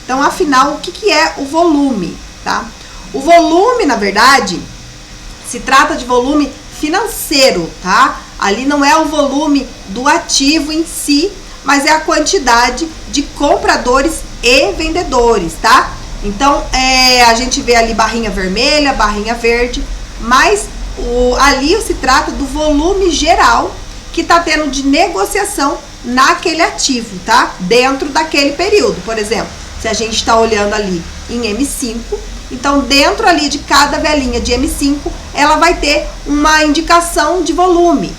Então, afinal, o que é o volume, tá? O volume, na verdade, se trata de volume financeiro, tá? Ali não é o volume do ativo em si, mas é a quantidade de compradores e vendedores, tá? Então, a gente vê ali barrinha vermelha, barrinha verde, mas ali se trata do volume geral que está tendo de negociação naquele ativo, tá? Dentro daquele período. Por exemplo, se a gente está olhando ali em M5, então dentro ali de cada velinha de M5, ela vai ter uma indicação de volume,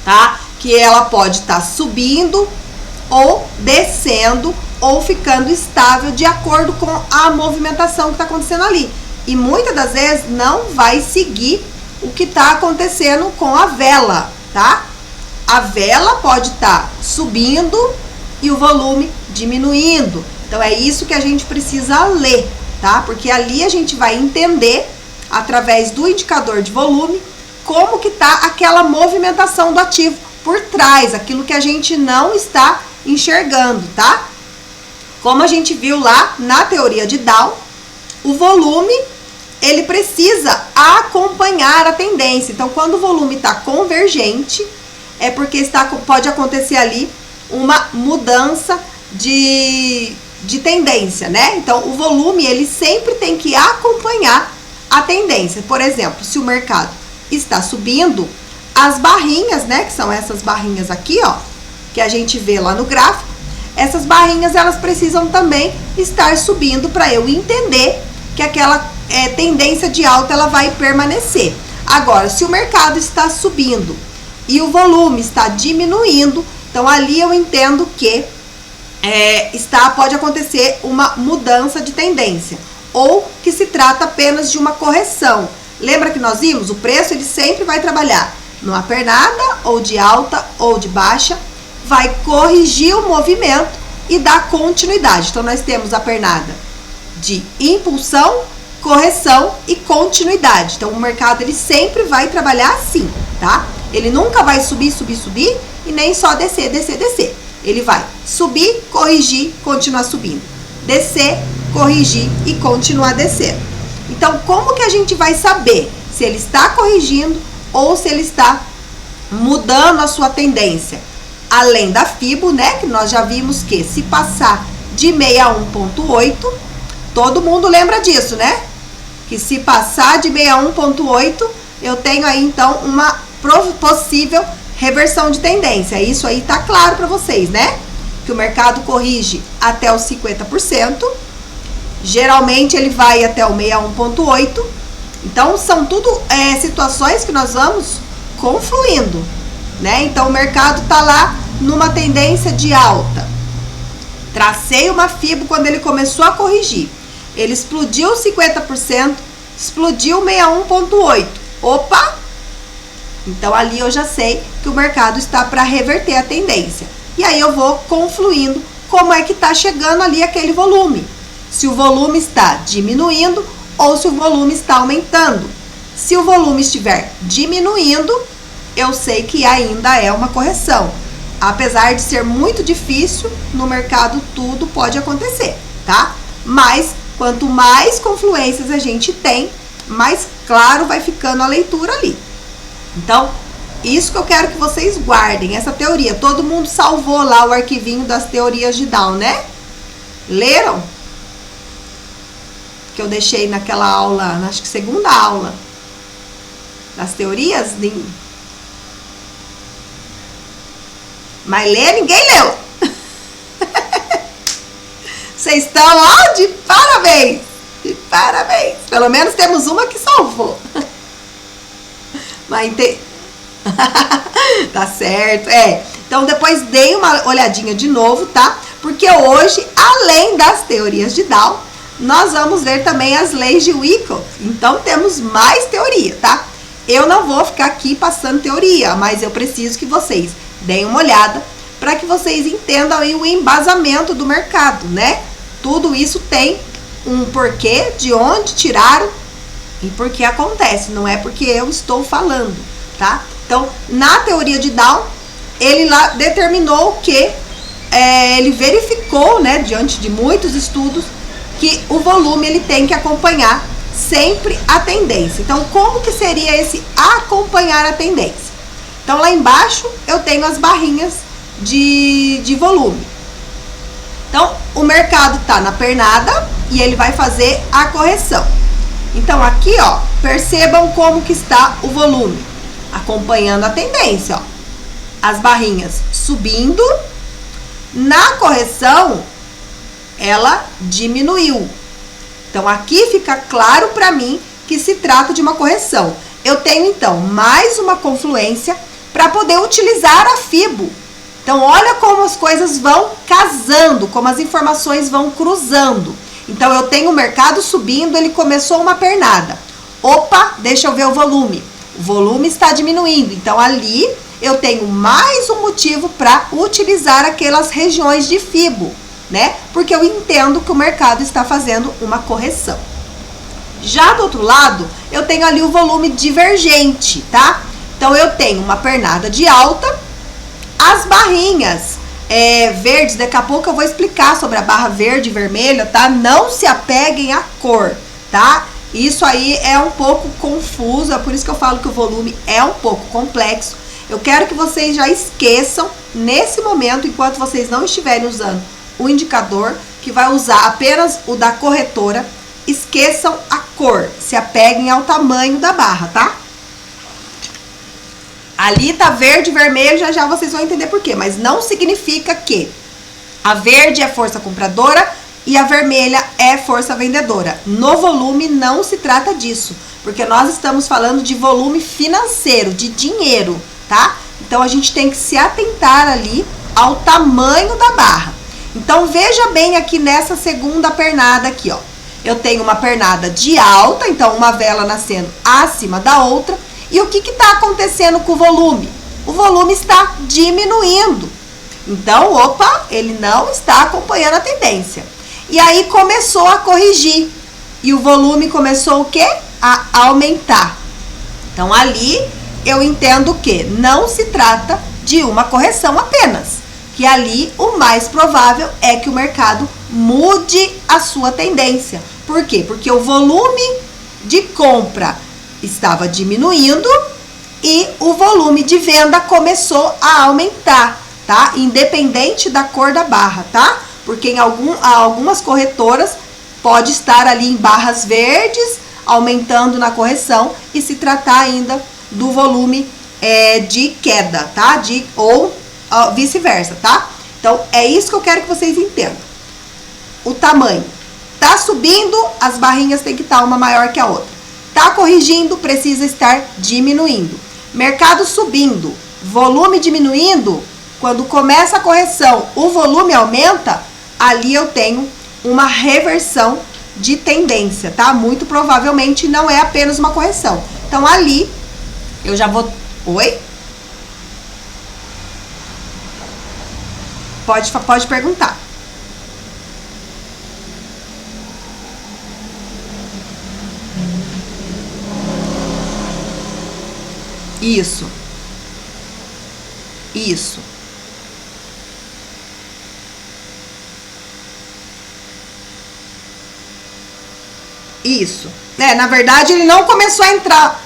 tá? Que ela pode estar subindo ou descendo ou ficando estável de acordo com a movimentação que está acontecendo ali. E muitas das vezes não vai seguir o que está acontecendo com a vela, tá? A vela pode estar subindo e o volume diminuindo. Então é isso que a gente precisa ler, tá? Porque ali a gente vai entender, através do indicador de volume, como que tá aquela movimentação do ativo por trás, aquilo que a gente não está enxergando, tá? Como a gente viu lá na teoria de Dow, o volume, ele precisa acompanhar a tendência. Então, quando o volume está convergente, é porque pode acontecer ali uma mudança de tendência, né? Então, o volume, ele sempre tem que acompanhar a tendência. Por exemplo, se o mercado está subindo, as barrinhas, né, que são essas barrinhas aqui, ó, que a gente vê lá no gráfico, essas barrinhas, elas precisam também estar subindo para eu entender que aquela tendência de alta, ela vai permanecer. Agora, se o mercado está subindo e o volume está diminuindo, então ali eu entendo que pode acontecer uma mudança de tendência, ou que se trata apenas de uma correção. Lembra que nós vimos? O preço, ele sempre vai trabalhar numa pernada, ou de alta, ou de baixa, vai corrigir o movimento e dar continuidade. Então, nós temos a pernada de impulsão, correção e continuidade. Então, o mercado, ele sempre vai trabalhar assim, tá? Ele nunca vai subir, subir, subir, e nem só descer, descer, descer. Ele vai subir, corrigir, continuar subindo. Descer, corrigir e continuar descendo. Então, como que a gente vai saber se ele está corrigindo ou se ele está mudando a sua tendência? Além da FIBO, né, que nós já vimos que se passar de 61.8, todo mundo lembra disso, né? Que se passar de 61.8, eu tenho aí, então, uma possível reversão de tendência. Isso aí tá claro para vocês, né? Que o mercado corrige até os 50%. Geralmente ele vai até o 61.8. Então são tudo situações que nós vamos confluindo, né? Então o mercado tá lá numa tendência de alta. Tracei uma FIBO quando ele começou a corrigir. Ele explodiu 50%, explodiu 61.8. Opa! Então ali eu já sei que o mercado está para reverter a tendência. E aí eu vou confluindo como é que está chegando ali aquele volume. Se o volume está diminuindo ou se o volume está aumentando. Se o volume estiver diminuindo, eu sei que ainda é uma correção. Apesar de ser muito difícil, no mercado tudo pode acontecer, tá? Mas quanto mais confluências a gente tem, mais claro vai ficando a leitura ali. Então, isso que eu quero que vocês guardem, essa teoria. Todo mundo salvou lá o arquivinho das teorias de Dow, né? Leram? Que eu deixei naquela aula, acho que segunda aula, das teorias. Mas ler, ninguém leu. Vocês estão, ó, de parabéns. De parabéns. Pelo menos temos uma que salvou. Mas tá certo, Então depois dei uma olhadinha de novo, tá? Porque hoje, além das teorias de Dow, nós vamos ver também as leis de Wyckoff. Então temos mais teoria, tá? Eu não vou ficar aqui passando teoria, mas eu preciso que vocês deem uma olhada para que vocês entendam aí o embasamento do mercado, né? Tudo isso tem um porquê, de onde tiraram e por que acontece, não é porque eu estou falando, tá? Então, na teoria de Dow, ele lá determinou que ele verificou, né, diante de muitos estudos, que o volume ele tem que acompanhar sempre a tendência. Então, como que seria esse acompanhar a tendência? Então, lá embaixo eu tenho as barrinhas de volume. Então, o mercado está na pernada e ele vai fazer a correção. Então, aqui, ó, percebam como que está o volume, acompanhando a tendência, ó. As barrinhas subindo. Na correção, ela diminuiu. Então, aqui fica claro para mim que se trata de uma correção. Eu tenho, então, mais uma confluência para poder utilizar a FIBO. Então, olha como as coisas vão casando, como as informações vão cruzando. Então, eu tenho o mercado subindo, ele começou uma pernada. Opa, deixa eu ver o volume. O volume está diminuindo. Então, ali eu tenho mais um motivo para utilizar aquelas regiões de FIBO, né? Porque eu entendo que o mercado está fazendo uma correção. Já do outro lado, eu tenho ali o volume divergente, tá? Então, eu tenho uma pernada de alta, as barrinhas verdes, daqui a pouco eu vou explicar sobre a barra verde e vermelha, tá? Não se apeguem à cor, tá? Isso aí é um pouco confuso, é por isso que eu falo que o volume é um pouco complexo. Eu quero que vocês já esqueçam, nesse momento, enquanto vocês não estiverem usando o indicador, que vai usar apenas o da corretora, esqueçam a cor, se apeguem ao tamanho da barra, tá? Ali tá verde e vermelho, já vocês vão entender por quê, mas não significa que a verde é força compradora e a vermelha é força vendedora. No volume não se trata disso, porque nós estamos falando de volume financeiro, de dinheiro, tá? Então a gente tem que se atentar ali ao tamanho da barra. Então veja bem aqui nessa segunda pernada aqui, ó. Eu tenho uma pernada de alta, então uma vela nascendo acima da outra. E o que está acontecendo com o volume? O volume está diminuindo. Então, opa, ele não está acompanhando a tendência. E aí começou a corrigir. E o volume começou o quê? A aumentar. Então, ali eu entendo que não se trata de uma correção apenas. Que ali o mais provável é que o mercado mude a sua tendência. Por quê? Porque o volume de compra estava diminuindo e o volume de venda começou a aumentar, tá? Independente da cor da barra, tá? Porque em algumas corretoras pode estar ali em barras verdes, aumentando na correção e se tratar ainda do volume de queda, tá? Ou vice-versa, tá? Então, é isso que eu quero que vocês entendam. O tamanho. Tá subindo, as barrinhas tem que estar uma maior que a outra. Tá corrigindo, precisa estar diminuindo. Mercado subindo, volume diminuindo, quando começa a correção, o volume aumenta, ali eu tenho uma reversão de tendência, tá? Muito provavelmente não é apenas uma correção. Então, ali, eu já vou... Oi? Pode perguntar. Isso. Isso. Isso. Na verdade, ele não começou a entrar.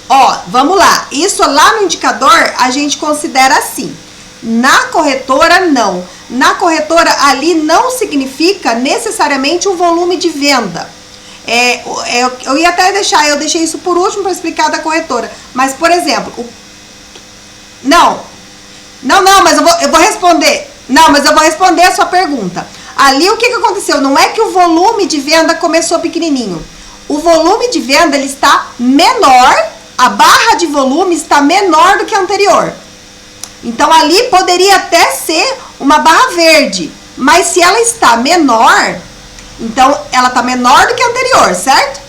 Ó, vamos lá. Isso lá no indicador, a gente considera assim. Na corretora, não. Na corretora, ali não significa necessariamente um volume de venda. Eu ia até eu deixei isso por último para explicar da corretora. Mas, por exemplo, não, mas eu vou responder. Não, mas eu vou responder a sua pergunta. Ali, o que aconteceu? Não é que o volume de venda começou pequenininho. O volume de venda, ele está menor, a barra de volume está menor do que a anterior. Então, ali poderia até ser uma barra verde, mas se ela está menor, então ela está menor do que a anterior, certo?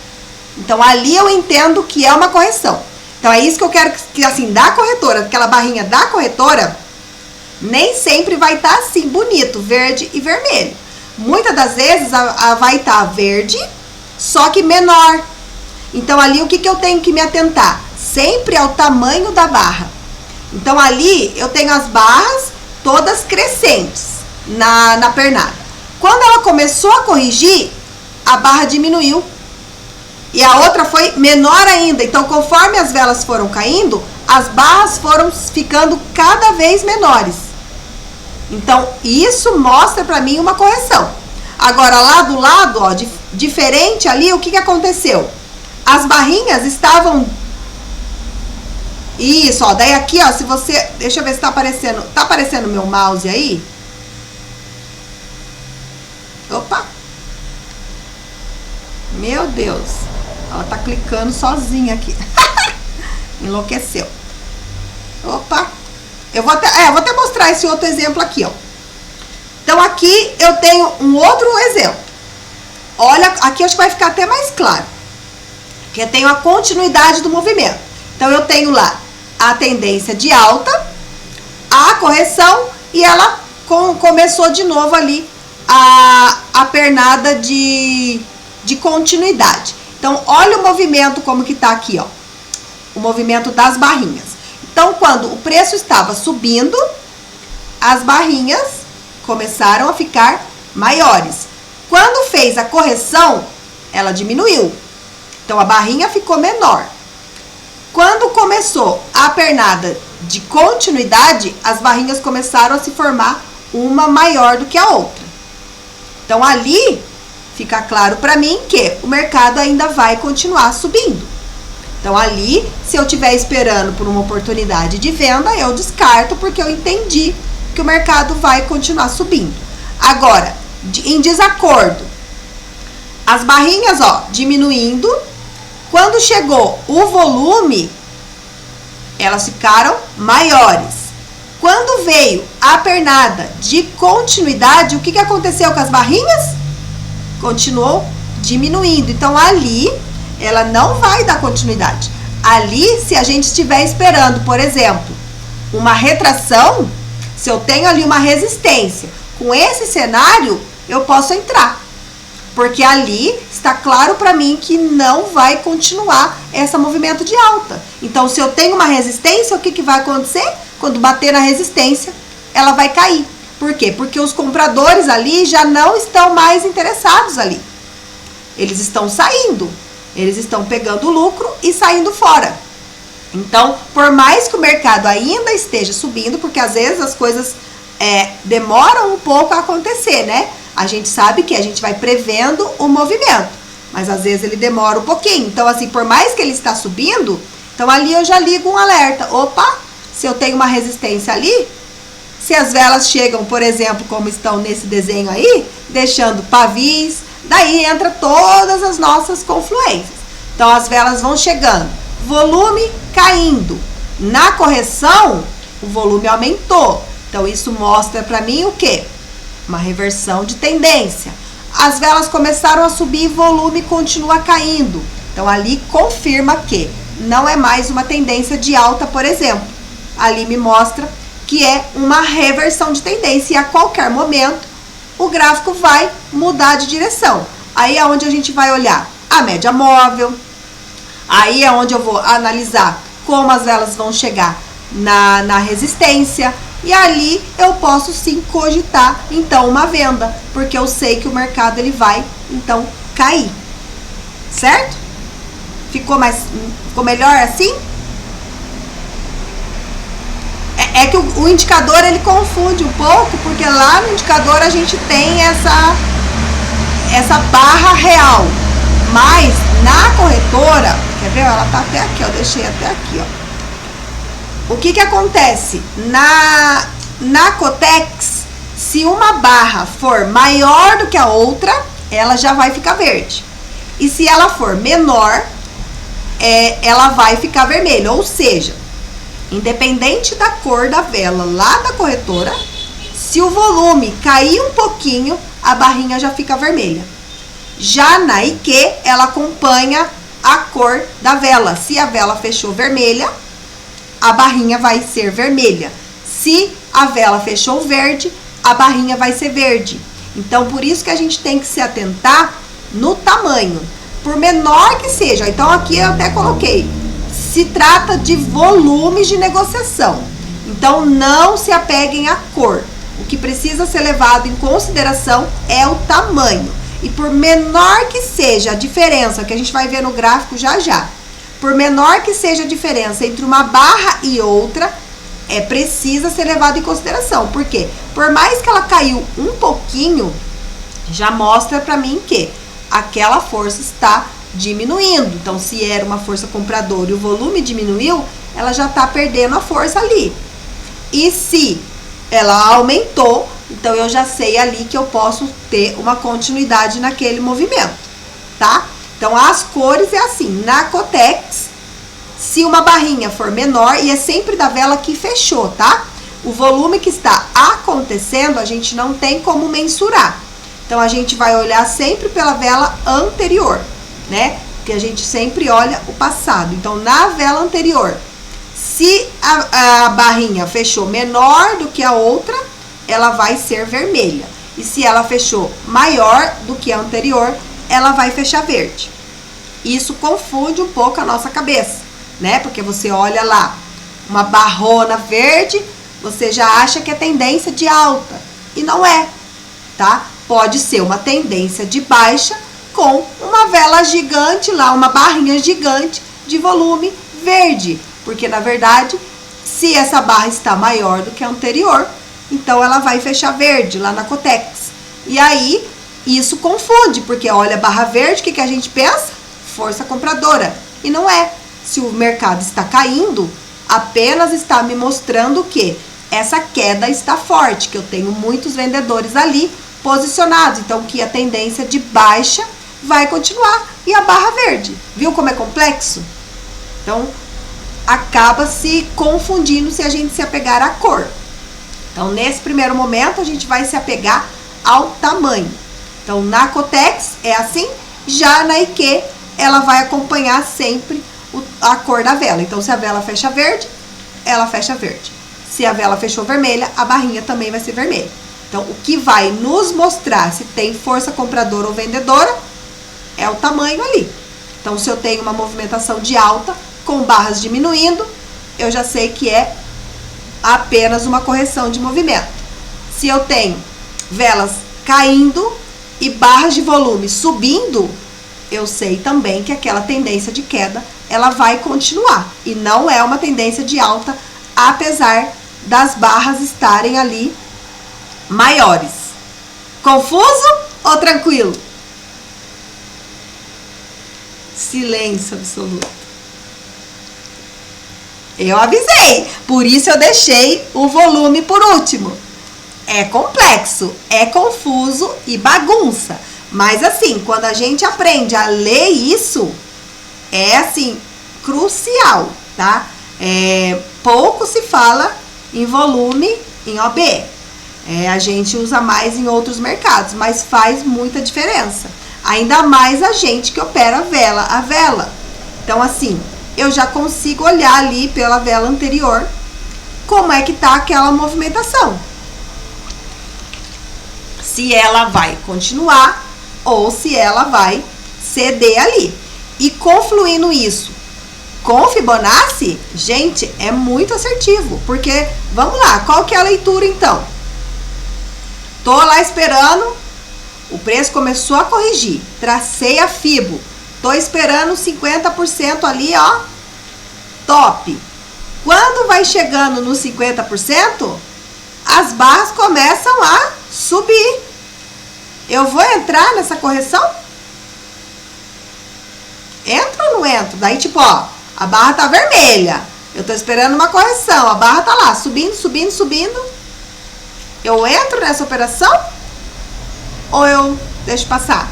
Então, ali eu entendo que é uma correção. Então, é isso que eu quero que, assim, da corretora, aquela barrinha da corretora, nem sempre vai estar assim, bonito, verde e vermelho. Muitas das vezes vai estar verde, só que menor. Então, ali o que eu tenho que me atentar? Sempre ao tamanho da barra. Então, ali eu tenho as barras todas crescentes na pernada. Quando ela começou a corrigir, a barra diminuiu e a outra foi menor ainda. Então, conforme as velas foram caindo, as barras foram ficando cada vez menores. Então, isso mostra para mim uma correção. Agora, lá do lado, ó, diferente ali, o que aconteceu? As barrinhas estavam... Isso, ó, daí aqui, ó, se você... Deixa eu ver se tá aparecendo o meu mouse aí? Opa! Meu Deus! Ela tá clicando sozinha aqui. Enlouqueceu. Opa! Eu vou até mostrar esse outro exemplo aqui, ó. Então, aqui eu tenho um outro exemplo. Olha, aqui acho que vai ficar até mais claro. Que eu tenho a continuidade do movimento. Então, eu tenho lá a tendência de alta, a correção, e ela começou de novo ali a pernada de continuidade. Então, olha o movimento como que tá aqui, ó. O movimento das barrinhas. Então, quando o preço estava subindo, as barrinhas começaram a ficar maiores. Quando fez a correção, ela diminuiu. Então, a barrinha ficou menor. Quando começou a pernada de continuidade, as barrinhas começaram a se formar uma maior do que a outra. Então, ali fica claro para mim que o mercado ainda vai continuar subindo. Então, ali, se eu estiver esperando por uma oportunidade de venda, eu descarto porque eu entendi que o mercado vai continuar subindo. Agora, em desacordo, as barrinhas, ó, diminuindo. Quando chegou o volume, elas ficaram maiores. Quando veio a pernada de continuidade, o que aconteceu com as barrinhas? Continuou diminuindo. Então, ali, ela não vai dar continuidade. Ali, se a gente estiver esperando, por exemplo, uma retração, se eu tenho ali uma resistência, com esse cenário, eu posso entrar. Porque ali está claro para mim que não vai continuar esse movimento de alta. Então, se eu tenho uma resistência, o que vai acontecer? Quando bater na resistência, ela vai cair. Por quê? Porque os compradores ali já não estão mais interessados ali. Eles estão saindo. Eles estão pegando lucro e saindo fora. Então, por mais que o mercado ainda esteja subindo, porque às vezes as coisas demoram um pouco a acontecer, né? A gente sabe que a gente vai prevendo o movimento, mas às vezes ele demora um pouquinho. Então, assim, por mais que ele está subindo, então ali eu já ligo um alerta. Opa, se eu tenho uma resistência ali, se as velas chegam, por exemplo, como estão nesse desenho aí, deixando pavis, daí entra todas as nossas confluências. Então, as velas vão chegando, volume caindo. Na correção, o volume aumentou. Então, isso mostra para mim o quê? Uma reversão de tendência. As velas começaram a subir e o volume continua caindo. Então, ali confirma que não é mais uma tendência de alta, por exemplo. Ali me mostra que é uma reversão de tendência e a qualquer momento o gráfico vai mudar de direção. Aí é onde a gente vai olhar a média móvel. Aí é onde eu vou analisar como as velas vão chegar na resistência. E ali eu posso sim cogitar, então, uma venda, porque eu sei que o mercado ele vai, então, cair. Certo? Ficou melhor assim? É que o indicador ele confunde um pouco, porque lá no indicador a gente tem essa barra real. Mas na corretora, quer ver? Ela tá até aqui, ó, deixei até aqui, ó. O que acontece? Na Cotex, se uma barra for maior do que a outra, ela já vai ficar verde. E se ela for menor, ela vai ficar vermelha. Ou seja, independente da cor da vela lá da corretora, se o volume cair um pouquinho, a barrinha já fica vermelha. Já na IQ, ela acompanha a cor da vela. Se a vela fechou vermelha, a barrinha vai ser vermelha. Se a vela fechou verde, a barrinha vai ser verde. Então, por isso que a gente tem que se atentar no tamanho, por menor que seja. Então, aqui eu até coloquei, se trata de volumes de negociação. Então, não se apeguem à cor. O que precisa ser levado em consideração é o tamanho. E por menor que seja a diferença, que a gente vai ver no gráfico já já, por menor que seja a diferença entre uma barra e outra, precisa ser levado em consideração. Por quê? Por mais que ela caiu um pouquinho, já mostra para mim que aquela força está diminuindo. Então, se era uma força compradora e o volume diminuiu, ela já está perdendo a força ali. E se ela aumentou, então eu já sei ali que eu posso ter uma continuidade naquele movimento, tá? Então, as cores é assim, na Cotex, se uma barrinha for menor, e é sempre da vela que fechou, tá? O volume que está acontecendo, a gente não tem como mensurar. Então, a gente vai olhar sempre pela vela anterior, né? Porque a gente sempre olha o passado. Então, na vela anterior, se a barrinha fechou menor do que a outra, ela vai ser vermelha. E se ela fechou maior do que a anterior, ela vai fechar verde. Isso confunde um pouco a nossa cabeça, né? Porque você olha lá, uma barrona verde, você já acha que é tendência de alta. E não é, tá? Pode ser uma tendência de baixa com uma vela gigante lá, uma barrinha gigante de volume verde. Porque, na verdade, se essa barra está maior do que a anterior, então ela vai fechar verde lá na Cotex. E aí, isso confunde, porque olha a barra verde, o que a gente pensa? Força compradora. E não é. Se o mercado está caindo, apenas está me mostrando que essa queda está forte, que eu tenho muitos vendedores ali posicionados. Então, que a tendência de baixa vai continuar. E a barra verde. Viu como é complexo? Então, acaba se confundindo se a gente se apegar à cor. Então, nesse primeiro momento, a gente vai se apegar ao tamanho. Então, na Cotex é assim, já na IQ, ela vai acompanhar sempre a cor da vela. Então, se a vela fecha verde, ela fecha verde. Se a vela fechou vermelha, a barrinha também vai ser vermelha. Então, o que vai nos mostrar se tem força compradora ou vendedora é o tamanho ali. Então, se eu tenho uma movimentação de alta, com barras diminuindo, eu já sei que é apenas uma correção de movimento. Se eu tenho velas caindo e barras de volume subindo, eu sei também que aquela tendência de queda, ela vai continuar. E não é uma tendência de alta, apesar das barras estarem ali maiores. Confuso ou tranquilo? Silêncio absoluto. Eu avisei, por isso eu deixei o volume por último. É complexo, é confuso e bagunça. Mas assim, quando a gente aprende a ler isso, é assim, crucial, tá? Pouco se fala em volume em OB. A gente usa mais em outros mercados, mas faz muita diferença. Ainda mais a gente que opera vela a vela. Então assim, eu já consigo olhar ali pela vela anterior como é que tá aquela movimentação. Se ela vai continuar ou se ela vai ceder ali. E confluindo isso com Fibonacci, gente, é muito assertivo. Porque, vamos lá, qual que é a leitura então? Tô lá esperando, o preço começou a corrigir. Tracei a Fibo. Tô esperando 50% ali, ó. Top. Quando vai chegando nos 50%, as barras começam a subir. Eu vou entrar nessa correção? Entro ou não entro? Daí, tipo, ó, a barra tá vermelha. Eu tô esperando uma correção. A barra tá lá, subindo, subindo, subindo. Eu entro nessa operação? Ou eu deixo passar?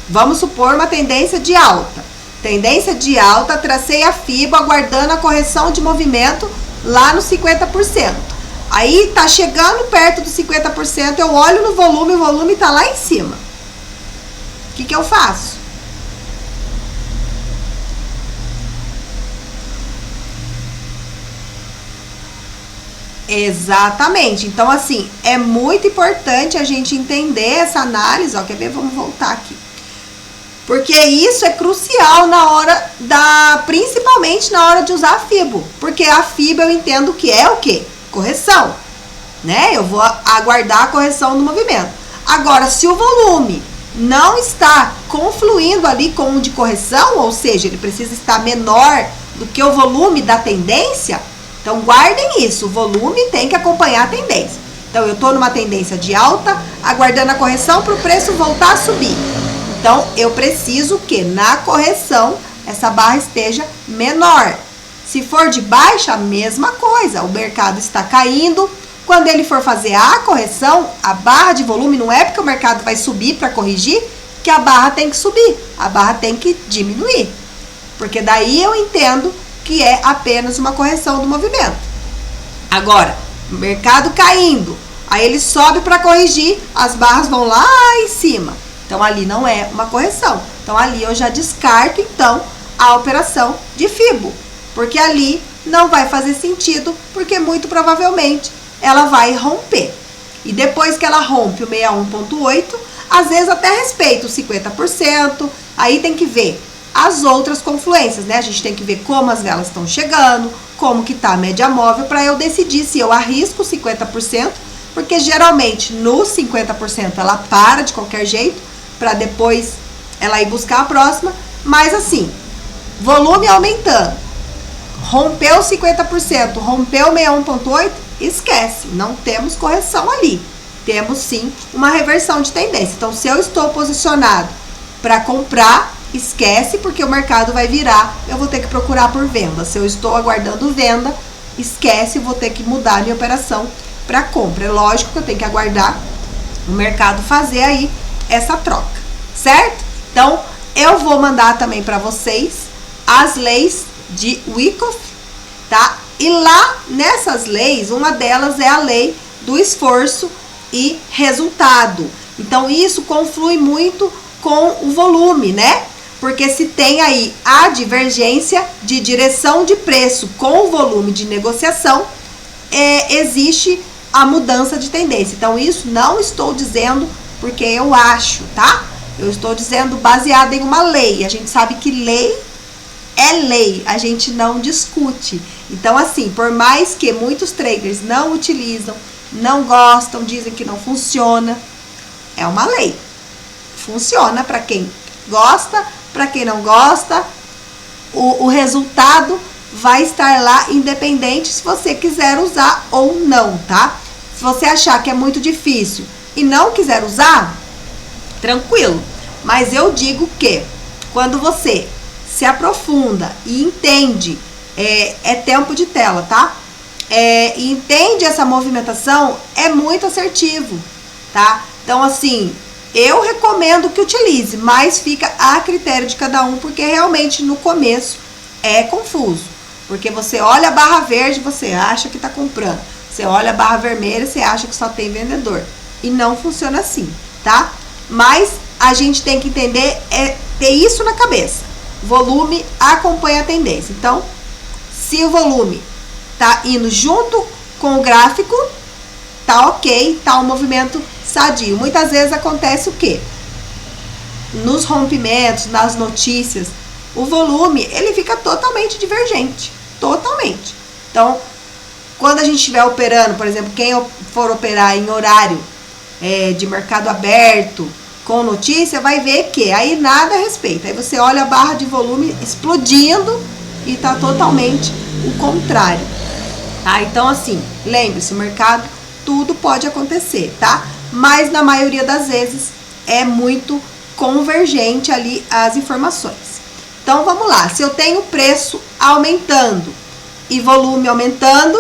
Vamos supor uma tendência de alta. Tendência de alta, tracei a FIBO aguardando a correção de movimento lá nos 50%. Aí tá chegando perto dos 50%, eu olho no volume, o volume tá lá em cima. O que eu faço? Exatamente. Então, assim, é muito importante a gente entender essa análise. Ó, quer ver? Vamos voltar aqui. Porque isso é crucial na hora principalmente na hora de usar a FIBO. Porque a FIBO eu entendo que é o quê? Correção, né? Eu vou aguardar a correção do movimento. Agora, se o volume não está confluindo ali com o de correção, ou seja, ele precisa estar menor do que o volume da tendência, então guardem isso, o volume tem que acompanhar a tendência. Então, eu estou numa tendência de alta, aguardando a correção para o preço voltar a subir. Então, eu preciso que na correção essa barra esteja menor. Se for de baixa, a mesma coisa. O mercado está caindo. Quando ele for fazer a correção, a barra de volume não é porque o mercado vai subir para corrigir que a barra tem que subir. A barra tem que diminuir. Porque daí eu entendo que é apenas uma correção do movimento. Agora, o mercado caindo, aí ele sobe para corrigir, as barras vão lá em cima. Então, ali não é uma correção. Então, ali eu já descarto, então, a operação de FIBO. Porque ali não vai fazer sentido, porque muito provavelmente ela vai romper. E depois que ela rompe o 61.8, às vezes até respeita os 50%. Aí tem que ver as outras confluências, né? A gente tem que ver como as velas estão chegando, como que tá a média móvel, para eu decidir se eu arrisco 50%, porque geralmente no 50% ela para de qualquer jeito, para depois ela ir buscar a próxima, mas assim, volume aumentando, rompeu 50%, rompeu 61.8, esquece, não temos correção ali, temos sim uma reversão de tendência. Então, se eu estou posicionado para comprar, esquece, porque o mercado vai virar, eu vou ter que procurar por venda. Se eu estou aguardando venda, esquece, vou ter que mudar a minha operação para compra. É lógico que eu tenho que aguardar o mercado fazer aí essa troca, certo? Então, eu vou mandar também para vocês as leis de Wyckoff, tá? E lá nessas leis, uma delas é a lei do esforço e resultado. Então, isso conflui muito com o volume, né? Porque se tem aí a divergência de direção de preço com o volume de negociação, existe a mudança de tendência. Então, isso não estou dizendo porque eu acho, tá? Eu estou dizendo baseado em uma lei. A gente sabe que lei é lei, a gente não discute. Então, assim, por mais que muitos traders não utilizam, não gostam, dizem que não funciona, é uma lei. Funciona para quem gosta, para quem não gosta, o resultado vai estar lá independente se você quiser usar ou não, tá? Se você achar que é muito difícil e não quiser usar, tranquilo. Mas eu digo que quando você se aprofunda e entende, é tempo de tela, tá? E entende essa movimentação, é muito assertivo, tá? Então, assim, eu recomendo que utilize, mas fica a critério de cada um, porque realmente no começo é confuso. Porque você olha a barra verde, você acha que tá comprando. Você olha a barra vermelha, você acha que só tem vendedor. E não funciona assim, tá? Mas a gente tem que entender, ter isso na cabeça. Volume acompanha a tendência. Então, se o volume tá indo junto com o gráfico, tá ok, tá um movimento sadio. Muitas vezes acontece o quê? Nos rompimentos, nas notícias, o volume, ele fica totalmente divergente. Totalmente. Então, quando a gente estiver operando, por exemplo, quem for operar em horário de mercado aberto, com notícia, vai ver que aí nada respeita. Aí você olha a barra de volume explodindo e tá totalmente o contrário. Tá? Então, assim, lembre-se, o mercado, tudo pode acontecer, tá? Mas na maioria das vezes é muito convergente ali as informações. Então, vamos lá. Se eu tenho preço aumentando e volume aumentando,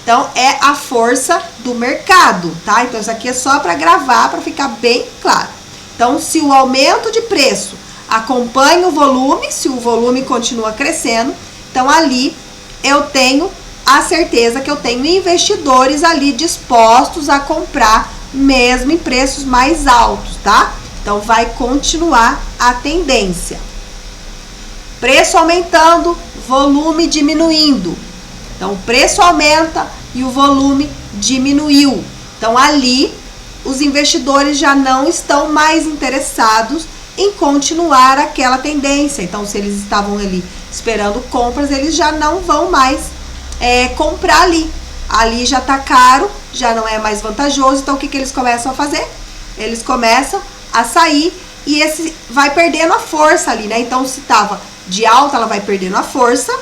então é a força do mercado, tá? Então, isso aqui é só para gravar, para ficar bem claro. Então, se o aumento de preço acompanha o volume, se o volume continua crescendo, então ali eu tenho a certeza que eu tenho investidores ali dispostos a comprar mesmo em preços mais altos, tá? Então, vai continuar a tendência. Preço aumentando, volume diminuindo. Então, o preço aumenta e o volume diminuiu. Então, ali, os investidores já não estão mais interessados em continuar aquela tendência. Então, se eles estavam ali esperando compras, eles já não vão mais comprar ali. Ali já tá caro, já não é mais vantajoso. Então, o que eles começam a fazer? Eles começam a sair e esse vai perdendo a força ali, né? Então, se tava de alta, ela vai perdendo a força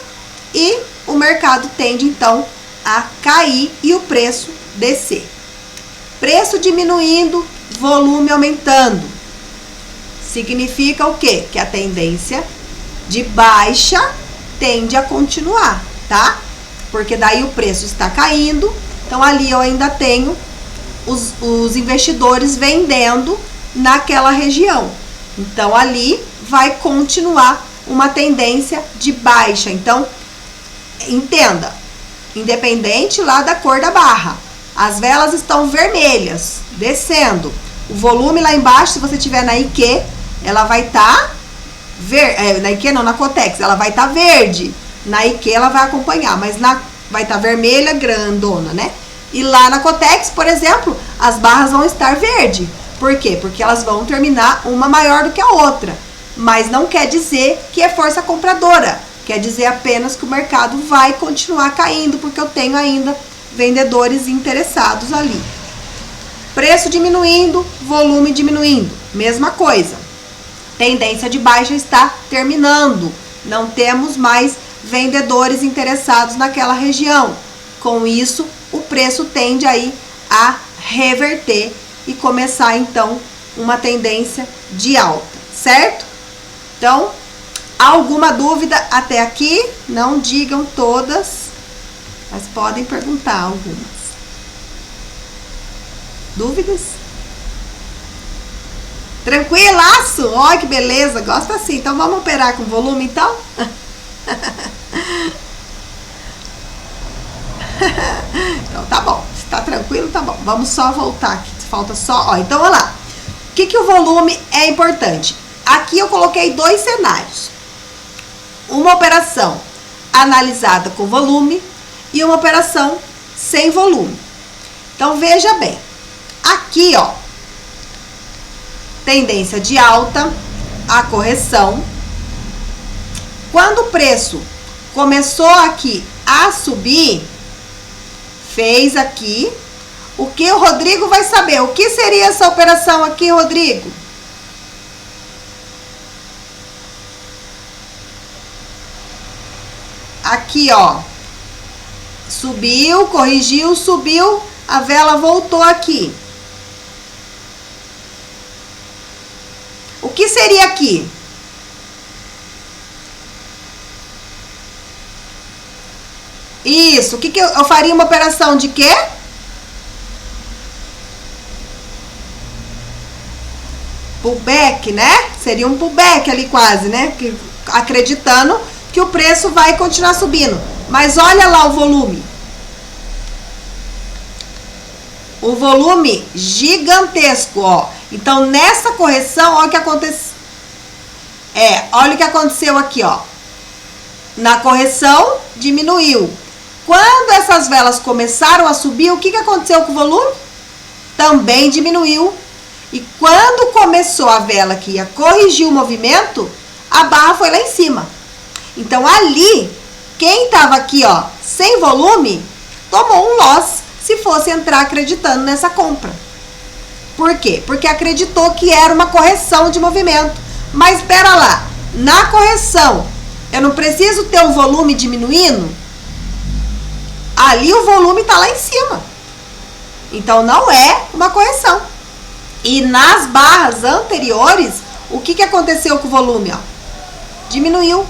e o mercado tende, então, a cair e o preço descer. Preço diminuindo, volume aumentando. Significa o quê? Que a tendência de baixa tende a continuar, tá? Porque daí o preço está caindo, então ali eu ainda tenho os investidores vendendo naquela região. Então ali vai continuar uma tendência de baixa. Então, entenda, independente lá da cor da barra, as velas estão vermelhas, descendo. O volume lá embaixo, se você tiver na IQ, ela vai estar na IQ não, na Cotex, ela vai estar verde. Na IQ ela vai acompanhar, mas vai estar vermelha, grandona, né? E lá na Cotex, por exemplo, as barras vão estar verde. Por quê? Porque elas vão terminar uma maior do que a outra. Mas não quer dizer que é força compradora. Quer dizer apenas que o mercado vai continuar caindo, porque eu tenho ainda vendedores interessados ali. Preço diminuindo, volume diminuindo. Mesma coisa. Tendência de baixa está terminando. Não temos mais vendedores interessados naquela região. Com isso, o preço tende aí a reverter e começar então uma tendência de alta, certo? Então, alguma dúvida até aqui? Não digam todas, mas podem perguntar algumas. Dúvidas? Tranquilaço? Ó, que beleza, gosto assim. Então vamos operar com volume então? Então tá bom, se tá tranquilo, tá bom. Vamos só voltar aqui, falta só, ó, então olha lá. O que o volume é importante? Aqui eu coloquei dois cenários. Uma operação analisada com volume e uma operação sem volume. Então veja bem, aqui ó, tendência de alta, a correção. Quando o preço começou aqui a subir, fez aqui. O que o Rodrigo vai saber? O que seria essa operação aqui, Rodrigo? Aqui, ó. Subiu, corrigiu, subiu, a vela voltou aqui. O que seria aqui? Isso, o que eu faria uma operação de quê? Pullback, né? Seria um pullback ali quase, né? Acreditando que o preço vai continuar subindo. Mas olha lá o volume. O volume gigantesco, ó. Então, nessa correção, olha o que aconteceu. Olha o que aconteceu aqui, ó. Na correção, diminuiu. Quando essas velas começaram a subir, o que aconteceu com o volume? Também diminuiu. E quando começou a vela que ia corrigir o movimento, a barra foi lá em cima. Então, ali, quem estava aqui, ó, sem volume, tomou um loss se fosse entrar acreditando nessa compra. Por quê? Porque acreditou que era uma correção de movimento. Mas, espera lá, na correção, eu não preciso ter o volume diminuindo? Ali o volume está lá em cima. Então, não é uma correção. E nas barras anteriores, o que aconteceu com o volume? Ó? Diminuiu.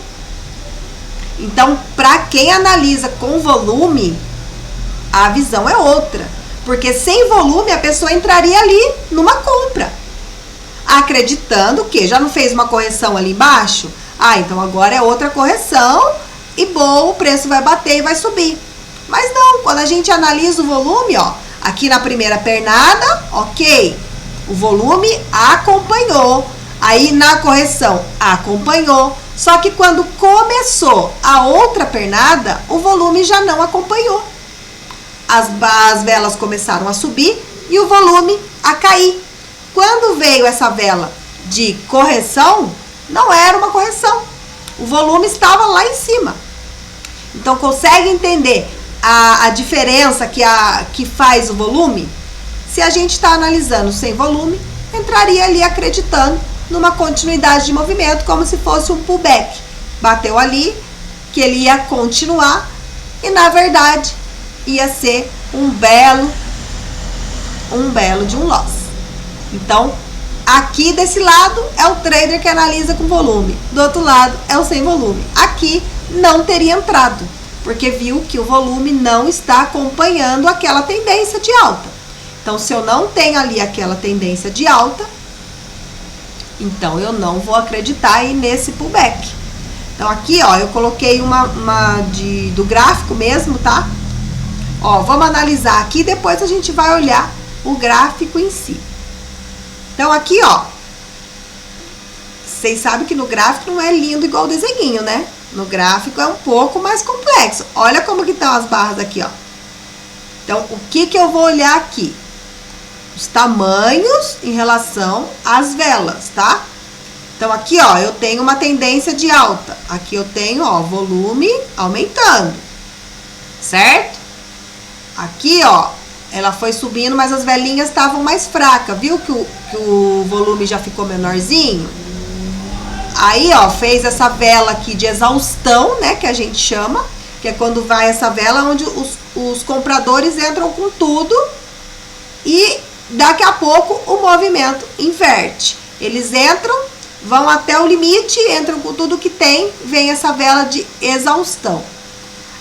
Então, para quem analisa com volume, a visão é outra. Porque sem volume, a pessoa entraria ali numa compra. Acreditando que já não fez uma correção ali embaixo? Ah, então agora é outra correção e bom, o preço vai bater e vai subir. Mas não, quando a gente analisa o volume, ó, aqui na primeira pernada, ok, o volume acompanhou. Aí na correção acompanhou. Só que quando começou a outra pernada, o volume já não acompanhou. As velas começaram a subir e o volume a cair. Quando veio essa vela de correção, não era uma correção. O volume estava lá em cima. Então, consegue entender a diferença que faz o volume? Se a gente está analisando sem volume, entraria ali acreditando numa continuidade de movimento, como se fosse um pullback. Bateu ali, que ele ia continuar, e na verdade ia ser um belo de um loss. Então, aqui desse lado é o trader que analisa com volume, do outro lado é o sem volume. Aqui não teria entrado, porque viu que o volume não está acompanhando aquela tendência de alta. Então, se eu não tenho ali aquela tendência de alta, então eu não vou acreditar aí nesse pullback. Então, aqui, ó, eu coloquei uma do gráfico mesmo, tá? Ó, vamos analisar aqui, depois a gente vai olhar o gráfico em si. Então, aqui, ó, vocês sabem que no gráfico não é lindo igual o desenhinho, né? No gráfico é um pouco mais complexo. Olha como que estão as barras aqui, ó. Então, o que eu vou olhar aqui? Os tamanhos em relação às velas, tá? Então, aqui, ó, eu tenho uma tendência de alta. Aqui eu tenho, ó, volume aumentando, certo? Aqui, ó, ela foi subindo, mas as velinhas estavam mais fracas. Viu que o volume já ficou menorzinho? Aí, ó, fez essa vela aqui de exaustão, né, que a gente chama, que é quando vai essa vela onde os compradores entram com tudo e daqui a pouco o movimento inverte. Eles entram, vão até o limite, entram com tudo que tem, vem essa vela de exaustão.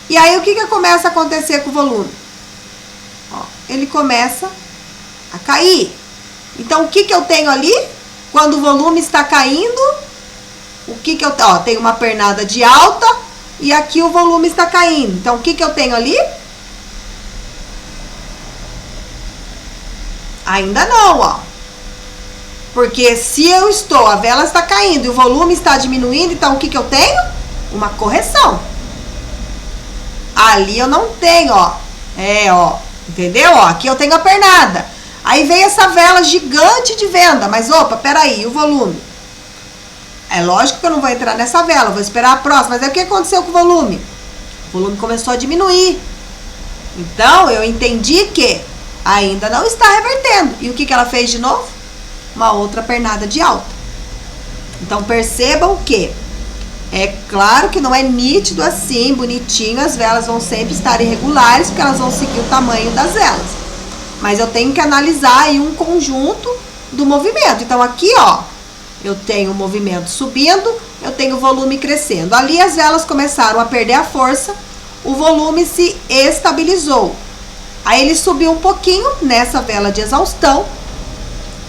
E aí, o que começa a acontecer com o volume? Ó, ele começa a cair. Então, o que eu tenho ali? Quando o volume está caindo, o que eu tenho? Ó, tem uma pernada de alta e aqui o volume está caindo. Então, o que eu tenho ali? Ainda não, ó. Porque se a vela está caindo e o volume está diminuindo, então o que eu tenho? Uma correção. Ali eu não tenho, ó. Ó, entendeu? Ó, aqui eu tenho a pernada. Aí veio essa vela gigante de venda, mas opa, peraí, e o volume? É lógico que eu não vou entrar nessa vela, vou esperar a próxima. Mas aí o que aconteceu com o volume? O volume começou a diminuir. Então, eu entendi que ainda não está revertendo. E o que ela fez de novo? Uma outra pernada de alta. Então, percebam que é claro que não é nítido assim, bonitinho. As velas vão sempre estar irregulares, porque elas vão seguir o tamanho das velas. Mas eu tenho que analisar aí um conjunto do movimento. Então, aqui, ó, eu tenho o movimento subindo, eu tenho o volume crescendo. Ali as velas começaram a perder a força, o volume se estabilizou. Aí ele subiu um pouquinho nessa vela de exaustão.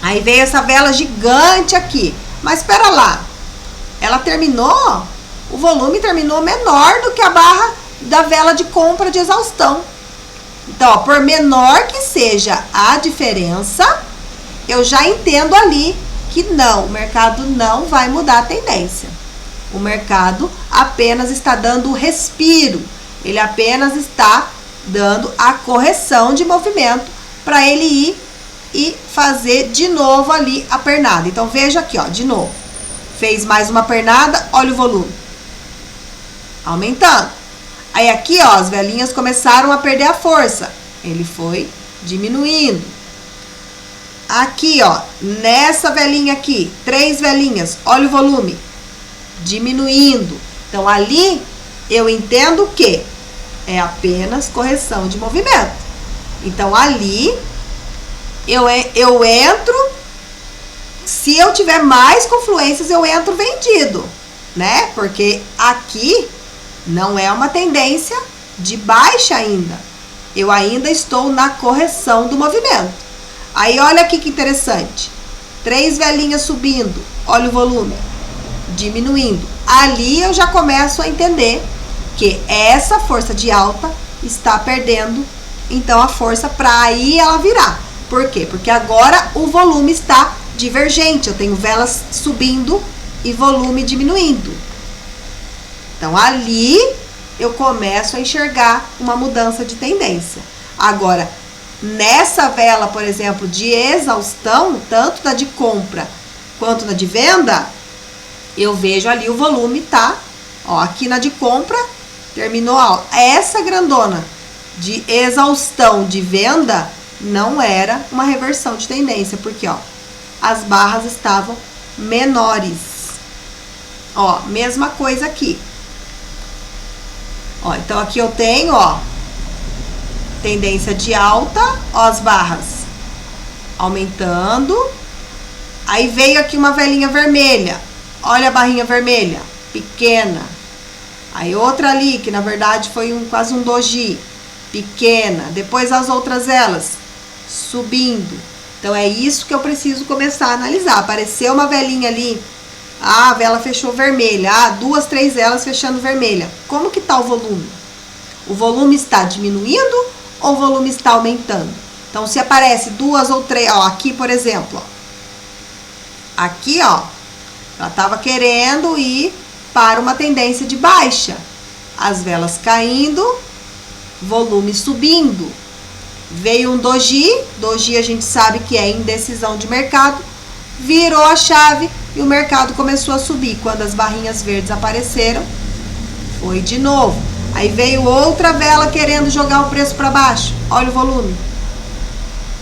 Aí veio essa vela gigante aqui. Mas espera lá, ela terminou, o volume terminou menor do que a barra da vela de compra de exaustão. Então, ó, por menor que seja a diferença, eu já entendo ali que não, o mercado não vai mudar a tendência. O mercado apenas está dando o respiro. Ele apenas está dando a correção de movimento para ele ir e fazer de novo ali a pernada. Então, veja aqui, ó, de novo. Fez mais uma pernada, olha o volume. Aumentando. Aí aqui, ó, as velinhas começaram a perder a força. Ele foi diminuindo. Aqui, ó, nessa velinha aqui, 3 velinhas, olha o volume, diminuindo. Então, ali, eu entendo que é apenas correção de movimento. Então, ali, eu entro, se eu tiver mais confluências, eu entro vendido, né? Porque aqui não é uma tendência de baixa ainda. Eu ainda estou na correção do movimento. Aí, olha aqui que interessante. 3 velinhas subindo. Olha o volume. Diminuindo. Ali eu já começo a entender que essa força de alta está perdendo, então, a força para aí ela virar. Por quê? Porque agora o volume está divergente. Eu tenho velas subindo e volume diminuindo. Então, ali eu começo a enxergar uma mudança de tendência. Agora, nessa vela, por exemplo, de exaustão, tanto da de compra quanto na de venda, eu vejo ali o volume, tá? Ó, aqui na de compra, terminou a essa grandona de exaustão de venda não era uma reversão de tendência, porque, ó, as barras estavam menores. Ó, mesma coisa aqui. Ó, então aqui eu tenho, ó, tendência de alta, ó, as barras aumentando. Aí veio aqui uma velinha vermelha. Olha a barrinha vermelha, pequena. Aí outra ali, que na verdade foi quase um doji, pequena. Depois as outras velas subindo. Então é isso que eu preciso começar a analisar. Apareceu uma velinha ali, a vela fechou vermelha. 2, 3 velas fechando vermelha. Como que tá o volume? O volume está diminuindo ou o volume está aumentando? Então se aparece 2 ou 3, ó, aqui por exemplo, ó. Aqui, ó, ela estava querendo ir para uma tendência de baixa. As velas caindo, volume subindo. Veio um doji, doji a gente sabe que é indecisão de mercado, virou a chave e o mercado começou a subir. Quando as barrinhas verdes apareceram, foi de novo. Aí veio outra vela querendo jogar o preço para baixo. Olha o volume,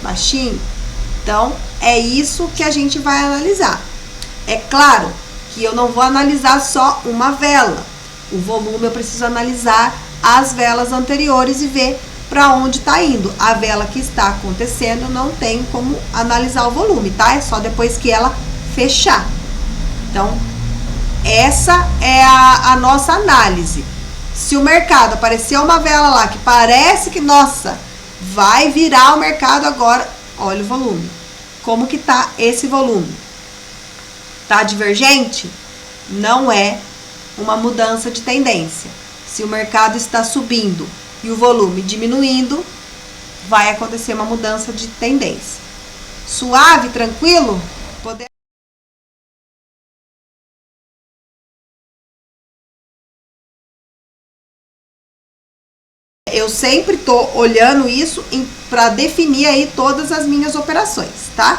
baixinho. Então, é isso que a gente vai analisar. É claro que eu não vou analisar só uma vela. O volume eu preciso analisar as velas anteriores e ver para onde está indo. A vela que está acontecendo não tem como analisar o volume, tá? É só depois que ela fechar. Então, essa é a nossa análise. Se o mercado apareceu uma vela lá que parece que, nossa, vai virar o mercado agora, olha o volume. Como que tá esse volume? Tá divergente? Não é uma mudança de tendência. Se o mercado está subindo e o volume diminuindo, vai acontecer uma mudança de tendência. Suave, tranquilo? Eu sempre tô olhando isso para definir aí todas as minhas operações, tá?